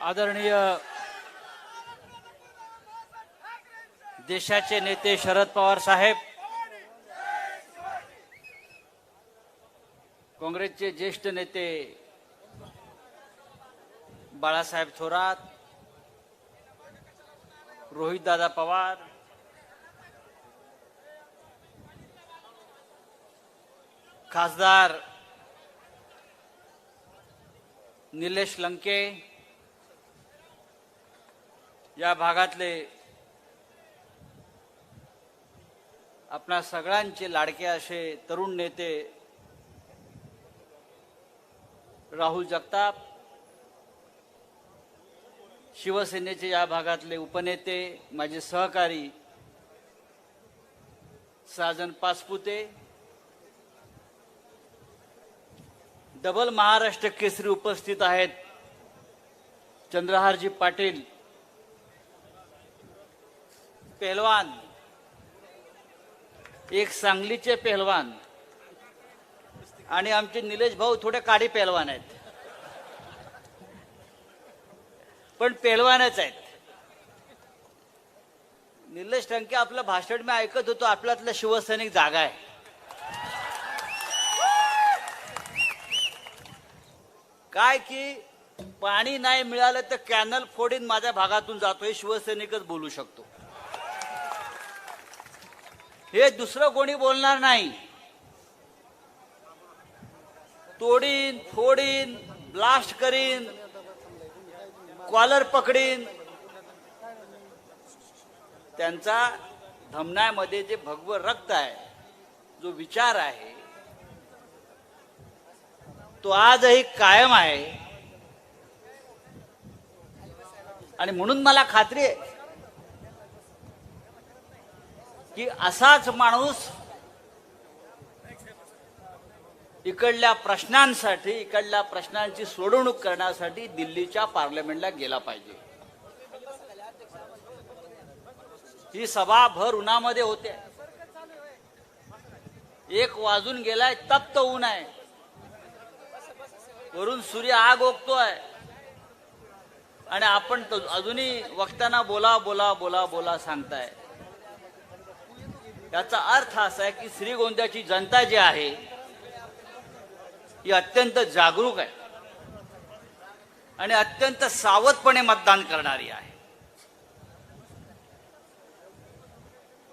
आदरणीय देशाचे नेते शरद पवार साहेब, काँग्रेसचे ज्येष्ठ नेते बाळासाहेब थोरात, रोहितदादा पवार, खासदार निलेश लंके, या भागातले आपणा सगळ्यांचे लाडके असे तरुण नेते राहुल जगताप, शिवसेनेचे या भागातले उपनेते माझे सहकारी साजन पाचपुते, डबल महाराष्ट्र केसरी उपस्थित आहेत चंद्रहारजी पाटील, पहलवान, एक सांगलीचे पहलवान आणि आमचे निलेश भाऊ थोडे काडी पहलवान आहेत, पण पहलवानच आहेत. निलेश लंके आपलं भाषण मी ऐकत होतो, आपल्यातलं शिवसैनिक जागा आहे. काय की पाणी नाही मिळालं तर कॅनल फोडीन माझ्या भागातून जातो, हे शिवसैनिकच बोलू शकतो. हे दुसरं कोणी बोलणार नाही. तोडीन, फोडीन, ब्लास्ट करीन, कॉलर पकडीन. त्यांचा धमन्यामध्ये जे भगवं रक्त आहे, जो विचार आहे, तो आजही कायम आहे. आणि म्हणून मला खात्री आहे की असाच माणूस इकडल्या प्रश्नांसाठी, इकडल्या प्रश्नांची सोडवणूक करण्यासाठी दिल्लीच्या पार्लमेंटला गेला पाहिजे. ही सभा भर उन्हामध्ये होते. 1 वाजून गेलाय, तप्त ऊन आहे, वरून सूर्य आग ओकतोय आणि आपण अजूनही वक्त्यांना बोला बोला बोला बोला सांगताय. याचा अर्थ असा आहे की श्रीगोंद्याची जनता जी आहे ही अत्यंत जागरूक आहे आणि अत्यंत सावधपणे मतदान करणारी आहे.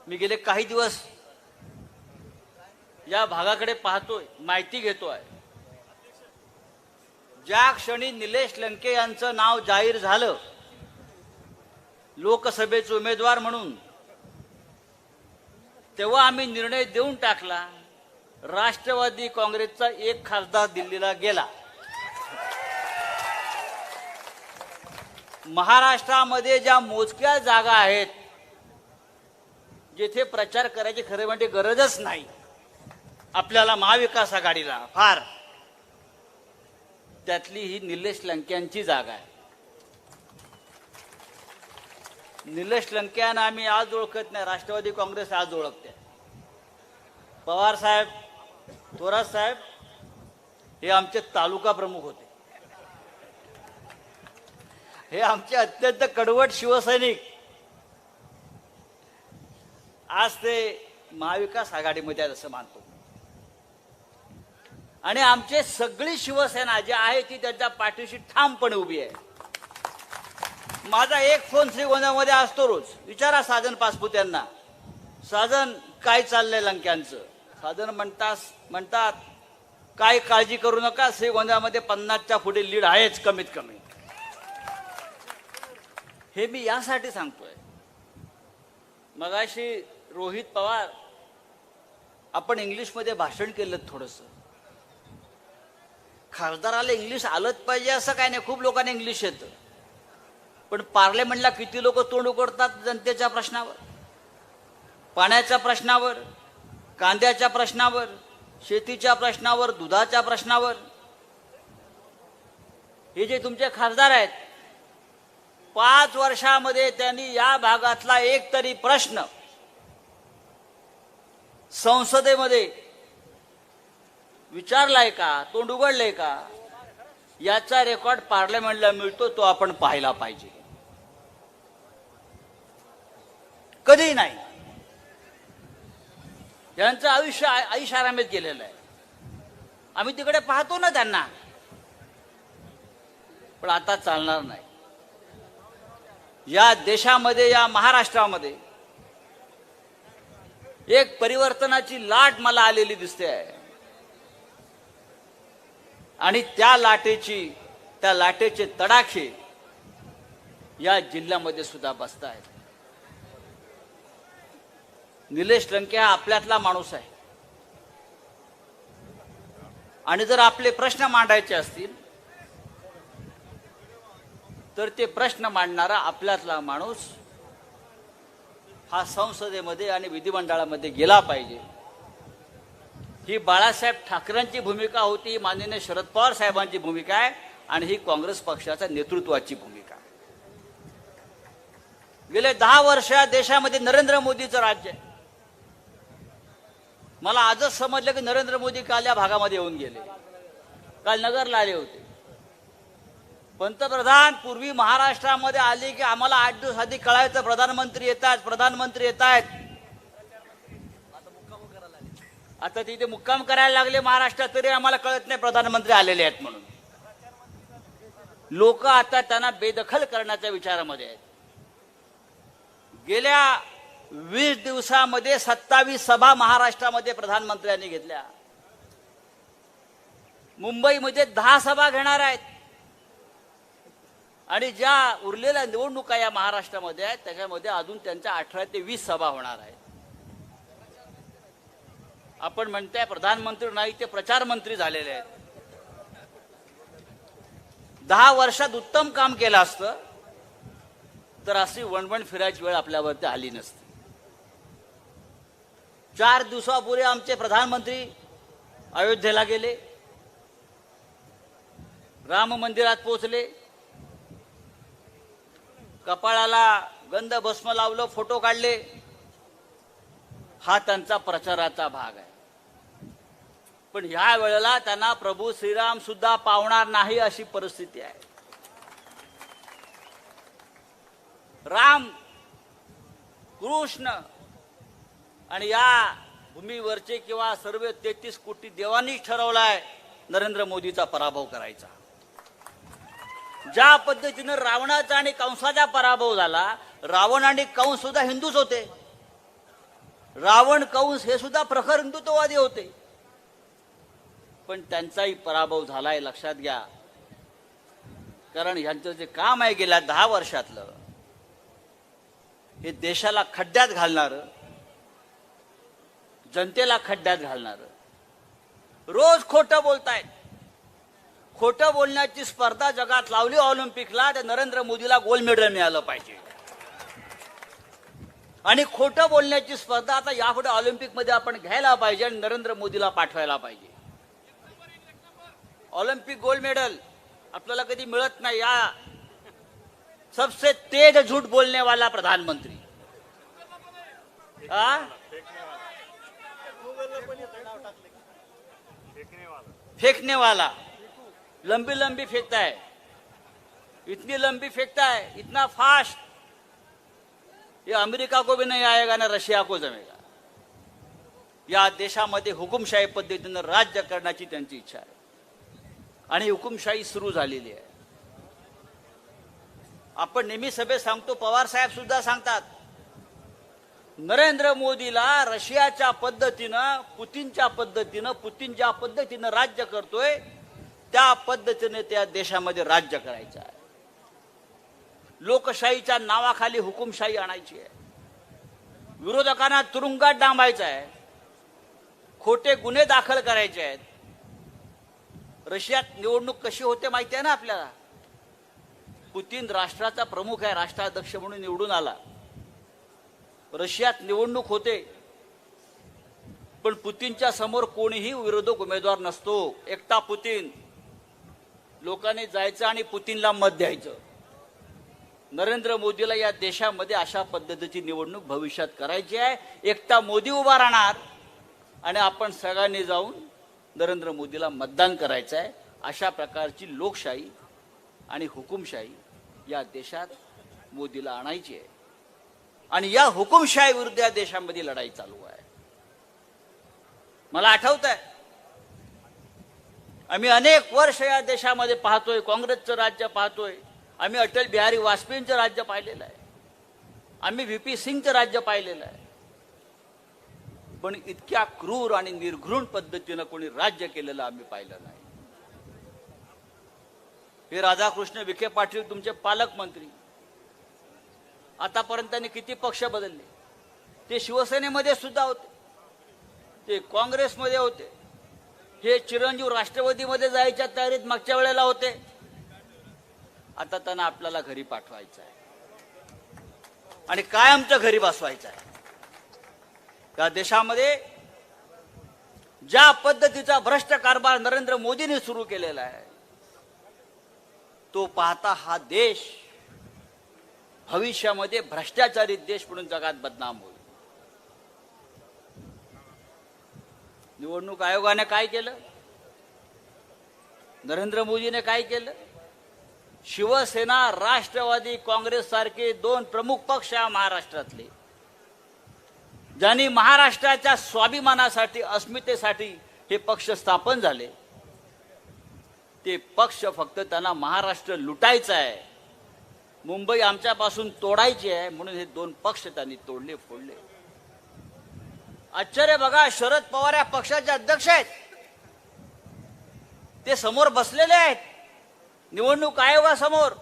मी गेले काही दिवस या भागाकडे पाहतोय, माहिती घेतोय. ज्या क्षणी निलेश लंके यांचं नाव जाहीर झालं लोकसभेचे उमेदवार म्हणून, तेव्हा आम्ही निर्णय देऊन टाकला. राष्ट्रवादी काँग्रेसचा एक खासदार दिल्लीला गेला. महाराष्ट्रामध्ये ज्या मोजक्या जागा आहेत जिथे प्रचार करायची खरे म्हणजे गरजच नाही आपल्याला, महाविकास आघाडीला फार, त्यातली ही निलेश लंकेंची जागा आहे. निलेश लंकेंना आम्ही आज ओळखत नाही, राष्ट्रवादी काँग्रेस आज ओळखते. पवार साहेब, थोरात साहेब हे आमचे तालुका प्रमुख होते. हे आमचे अत्यंत कडवट शिवसैनिक आज ते महाविकास आघाडीमध्ये आहेत असं मानतो. आणि आमचे सगळी शिवसेना जी आहे ती त्यांच्या पाठीशी ठामपणे उभी आहे. माझा एक फोन श्रीगोंद्यामध्ये असतो रोज. विचारा साजन पाचपुत यांना, साजन काय चाललंय लंक्यांचं. साजन म्हणतात काय काळजी करू नका, श्रीगोंद्यामध्ये 50च्या पुढे लीड आहेच कमीत कमी. हे मी यासाठी सांगतोय. मगाशी रोहित पवार, आपण इंग्लिशमध्ये भाषण केलं थोडंसं. खासदाराला इंग्लिश आलंच पाहिजे असं काय नाही, खूप लोकांना इंग्लिश येतं. पण पार्लमेंटला किती लोक तोंड उघडतात जनतेच्या प्रश्नावर, पाण्याच्या प्रश्नावर, कांद्याच्या प्रश्नावर, शेतीच्या प्रश्नावर, दुधाच्या प्रश्नावर. हे जे तुमचे खासदार आहेत, 5 वर्षामध्ये त्यांनी या भागातला एक तरी प्रश्न संसदेमध्ये विचारलाय का, तोंड उघडलंय का? याचा रेकॉर्ड पार्लमेंटला मिळतो, तो आपण पाहायला पाहिजे. कधी नाही. यांचं आयुष्य ऐशारामीत गेलेलं आहे. आम्ही तिकडे पाहतो ना त्यांना, पण आता चालणार नाही. या देशामध्ये, या महाराष्ट्रामध्ये एक परिवर्तनाची लाट मला आलेली दिसते आहे. आणि त्या लाटेचे तडाखे या जिल्ह्यामध्ये सुद्धा बसत आहेत. निलेश लंके हा आपल्यातला माणूस आहे. आणि जर आपले प्रश्न मांडायचे असतील तर ते प्रश्न मांडणारा आपल्यातला माणूस हा संसदेमध्ये आणि विधिमंडळामध्ये गेला पाहिजे. ही बाळासाहेब ठाकरेंची भूमिका होती, ही माननीय शरद पवार साहेबांची भूमिका आहे आणि ही काँग्रेस पक्षाच्या नेतृत्वाची भूमिका आहे. गेले 10 वर्ष देशामध्ये नरेंद्र मोदीचं राज्य आहे. मला आजच समजलं की नरेंद्र मोदी काल या भागामध्ये येऊन गेले. काल नगरला आले होते. पंतप्रधान पूर्वी महाराष्ट्रामध्ये आले की आम्हाला 8 दिवस आधी कळायचं प्रधानमंत्री येत आहेत. आता तिथे मुक्काम करायला लागले महाराष्ट्रात, तरी आम्हाला कळत नाही प्रधानमंत्री आलेले आहेत म्हणून. लोक आता त्यांना बेदखल करण्याच्या विचारामध्ये आहेत. गेल्या 20 दिवसामध्ये 27 सभा महाराष्ट्रामध्ये प्रधानमंत्र्यांनी घेतल्या. मुंबईमध्ये 10 सभा घेणार आहेत. आणि ज्या उरलेल्या निवडणुका या महाराष्ट्रामध्ये आहेत त्याच्यामध्ये अजून त्यांच्या 18 ते 20 सभा होणार आहेत. आपण म्हणताय प्रधानमंत्री नाही, ते प्रचार मंत्री झालेले आहेत. 10 वर्षात उत्तम काम केलं असतं तर अशी वणवण फिरायची वेळ आपल्यावरती आली नसती. 4 दिवसापूर्वी आमचे प्रधानमंत्री अयोध्येला गेले, राम मंदिरात पोहोचले, कपाळाला गंध भस्म लावलं, फोटो काढले. हा त्यांचा प्रचाराचा भाग आहे. पण ह्या वेळेला त्यांना प्रभू श्रीराम सुद्धा पावणार नाही अशी परिस्थिती आहे. राम, कृष्ण आणि या भूमीवरचे किंवा सर्व 33 कोटी देवांनीच ठरवलाय नरेंद्र मोदीचा पराभव करायचा. ज्या पद्धतीनं रावणाचा आणि कंसाचा पराभव झाला, रावण आणि कंस सुद्धा हिंदूच होते. रावण, कंस हे सुद्धा प्रखर हिंदुत्ववादी होते. पण त्यांचाही पराभव झालाय, लक्षात घ्या. कारण यांचं जे काम आहे गेल्या 10 वर्षातलं, हे देशाला खड्ड्यात घालणारं, जनतेला खड्ड्यात घालणारं. रोज खोटं बोलतायत. खोटं बोलण्याची स्पर्धा जगात लावली ऑलिम्पिकला, तर नरेंद्र मोदीला गोल्ड मेडल मिळालं पाहिजे. आणि खोटं बोलण्याची स्पर्धा आता यापुढे ऑलिम्पिकमध्ये आपण घ्यायला पाहिजे आणि नरेंद्र मोदीला पाठवायला पाहिजे. ऑलिम्पिक गोल्ड मेडल आपल्याला कधी मिळत नाही. या सबसे तेज झूठ बोलने वाला प्रधानमंत्री, फेंकने वाला, लंबी लंबी फेंकता है, इतनी लंबी फेंकता है, इतना फास्ट, ये अमेरिका को भी नहीं आएगा ना रशिया को जमेगा. या देशामध्ये हुकुमशाही पद्धतीनं राज्य करण्याची त्यांची इच्छा आहे आणि हुकुमशाही सुरू झालेली आहे. आपण नेहमी सभेत सांगतो, पवार साहेब सुद्धा सांगतात, नरेंद्र मोदीला रशियाच्या पद्धतीनं, पुतीन ज्या पद्धतीनं राज्य करतोय त्या पद्धतीने त्या देशामध्ये राज्य करायचं आहे. लोकशाहीच्या नावाखाली हुकुमशाही आणायची आहे. विरोधकांना तुरुंगात डांबायचं आहे. खोटे गुन्हे दाखल करायचे आहेत. रशियात निवडणूक कशी होते माहिती आहे ना आपल्याला. पुतीन राष्ट्राचा प्रमुख आहे, राष्ट्राध्यक्ष म्हणून निवडून आला. रशियात निवडणूक होते, पण पुतीनच्या समोर कोणीही विरोधक उमेदवार नसतो. एकटा पुतीन. लोकांनी जायचं आणि पुतीनला मत द्यायचं. नरेंद्र मोदीला या देशामध्ये अशा पद्धतीची निवडणूक भविष्यात करायची आहे. एकटा मोदी उभा राहणार आणि आपण सगळ्यांनी जाऊन नरेंद्र मोदीला मतदान करायचं आहे. अशा प्रकारची लोकशाही आणि हुकुमशाही या देशात मोदीला आणायची आहे आणि या हुकुमशाही विरुद्ध या देशामध्ये लढाई चालू आहे. मला आठवत आहे, आम्ही अनेक वर्ष या देशामध्ये पाहतोय, काँग्रेसचं राज्य पाहतोय, आम्ही अटल बिहारी वाजपेयींचं राज्य पाहिलेलं आहे, आम्ही व्ही.पी. सिंगचं राज्य पाहिलेलं आहे. पण इतक्या क्रूर आणि निर्घृण पद्धतीनं कोणी राज्य केलेलं आम्ही पाहिलं नाही. हे राधाकृष्ण विखे पाटील तुमचे पालकमंत्री, आतापर्यंत त्यांनी किती पक्ष बदलले. ते शिवसेनेमध्ये सुद्धा होते, ते काँग्रेसमध्ये होते, हे चिरंजीव राष्ट्रवादीमध्ये जायच्या तयारीत मागच्या वेळेला होते. आता त्यांना आपल्याला घरी पाठवायचं आहे आणि कायमचं घरी बसवायचं आहे. या देशामध्ये ज्या पद्धतीचा भ्रष्ट कारभार नरेंद्र मोदींनी सुरू केलेला आहे, तो पाहता हा देश भविष्यामध्ये भ्रष्टाचारी देश म्हणून जगात बदनाम होईल. निवडणूक आयोगाने काय केलं, नरेंद्र मोदीने काय केलं? शिवसेना, राष्ट्रवादी काँग्रेस सारखे दोन प्रमुख पक्ष या महाराष्ट्रातले, ज्यांनी महाराष्ट्राच्या स्वाभिमानासाठी, अस्मितेसाठी हे पक्ष स्थापन झाले, ते पक्ष फक्त त्यांना महाराष्ट्र लुटायचा आहे, मुंबई आमच्यापासून तोडायची आहे म्हणून हे दोन पक्ष त्यांनी तोडले, फोडले. आश्चर्य बघा, शरद पवार या पक्षाचे अध्यक्ष आहेत, ते समोर बसलेले आहेत निवडणूक आयोगासमोर,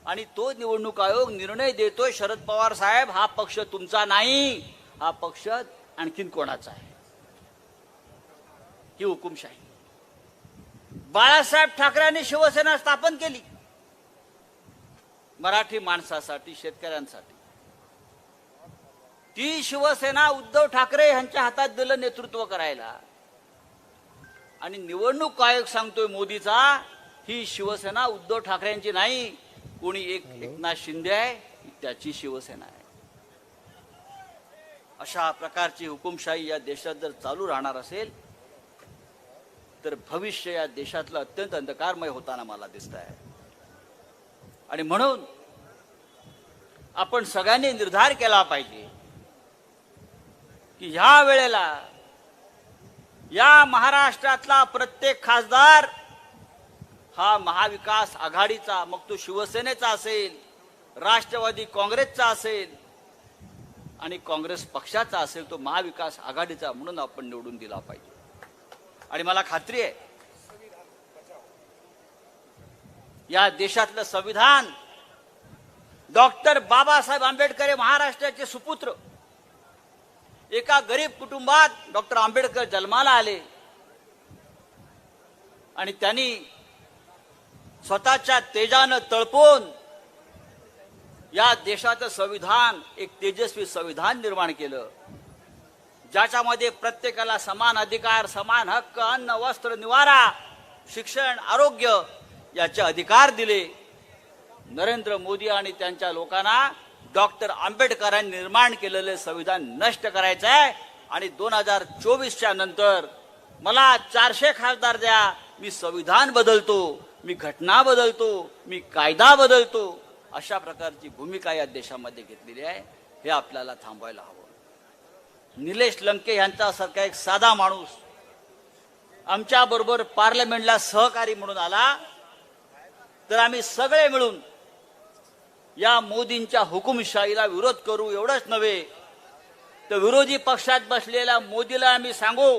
आणि तो निवडणूक आयोग निर्णय देतोय, शरद पवार साहेब हा पक्ष तुमचा नाही, हा पक्ष आणखीन कोणाचा आहे. ही हुकुमशाही. बाळासाहेब ठाकरेंनी शिवसेना स्थापन केली मराठी माणसासाठी, शेतकऱ्यांसाठी. ती शिवसेना उद्धव ठाकरे यांच्या हातात दिलं नेतृत्व करायला, आणि निवडणूक आयोग सांगतोय मोदीचा ही शिवसेना उद्धव ठाकरेंची नाही, कोणी एकनाथ शिंदे आहे, त्याची शिवसेना आहे. अशा प्रकारची हुकुमशाही या देशात जर चालू राहणार असेल तर भविष्य या देशातलं अत्यंत अंधकारमय होताना मला दिसत आहे. आणि म्हणून आपण सगळ्यांनी निर्धार केला पाहिजे की ह्या वेळेला या महाराष्ट्रातला प्रत्येक खासदार हा महाविकास आघाडीचा, मग तो शिवसेनेचा असेल, राष्ट्रवादी काँग्रेसचा असेल आणि काँग्रेस पक्षाचा असेल, तो महाविकास आघाडीचा म्हणून आपण निवडून दिला पाहिजे. आणि मला खात्री आहे या देशातलं संविधान डॉक्टर बाबासाहेब आंबेडकर हे महाराष्ट्राचे सुपुत्र. एका गरीब कुटुंबात डॉक्टर आंबेडकर जन्माला आले आणि त्यांनी स्वतःच्या तेजानं तळपून या देशाचं संविधान एक तेजस्वी संविधान निर्माण केलं, ज्याच्यामध्ये प्रत्येकाला समान अधिकार, समान हक्क, अन्न, वस्त्र, निवारा, शिक्षण, आरोग्य याचे अधिकार दिले. नरेंद्र मोदी आणि त्यांच्या लोकांना डॉक्टर आंबेडकरांनी निर्माण केलेले संविधान नष्ट करायचं आहे आणि 2024च्या नंतर मला 400 खासदार द्या, मी संविधान बदलतो, मी घटना बदलतो, मी कायदा बदलतो, अशा प्रकारची भूमिका या देशामध्ये घेतलेली आहे. हे आपल्याला थांबवायला हवं. निलेश लंके यांच्यासारखा एक साधा माणूस आमच्या बरोबर पार्लमेंटला सहकारी म्हणून आला तर आम्ही सगळे मिळून या मोदींच्या हुकुमशाहीला विरोध करू. एवढंच नव्हे तर विरोधी पक्षात बसलेल्या मोदीला आम्ही सांगू,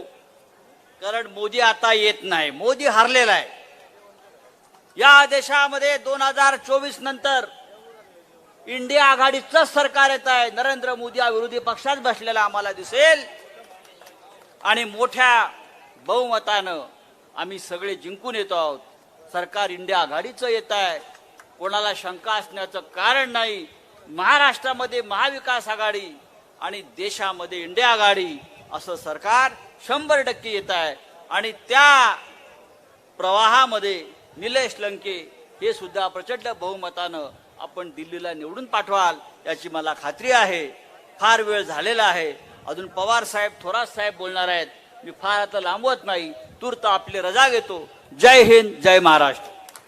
कारण मोदी आता येत नाही, मोदी हारलेला आहे. या देशामध्ये 2024 नंतर इंडिया आघाडीचं सरकार येत आहे. नरेंद्र मोदी या विरोधी पक्षात बसलेला आम्हाला दिसेल आणि मोठ्या बहुमतानं आम्ही सगळे जिंकून येतो आहोत. सरकार इंडिया आघाडीचं येत आहे, कोणाला शंका असण्याचं कारण नाही. महाराष्ट्रामध्ये महाविकास आघाडी आणि देशामध्ये इंडिया आघाडी असं सरकार 100% येत आहे आणि त्या प्रवाहामध्ये निलेश लंके हे सुद्धा प्रचंड बहुमतानं आपण दिल्लीला निवडून पाठवाल याची मला खात्री आहे. फार वेळ झालेला आहे, अजून पवार साहेब, थोरात साहेब बोलणार आहेत. मी फार आता लांबवत नाही, तूर्त आपली रजा घेतो. जय हिंद, जय महाराष्ट्र.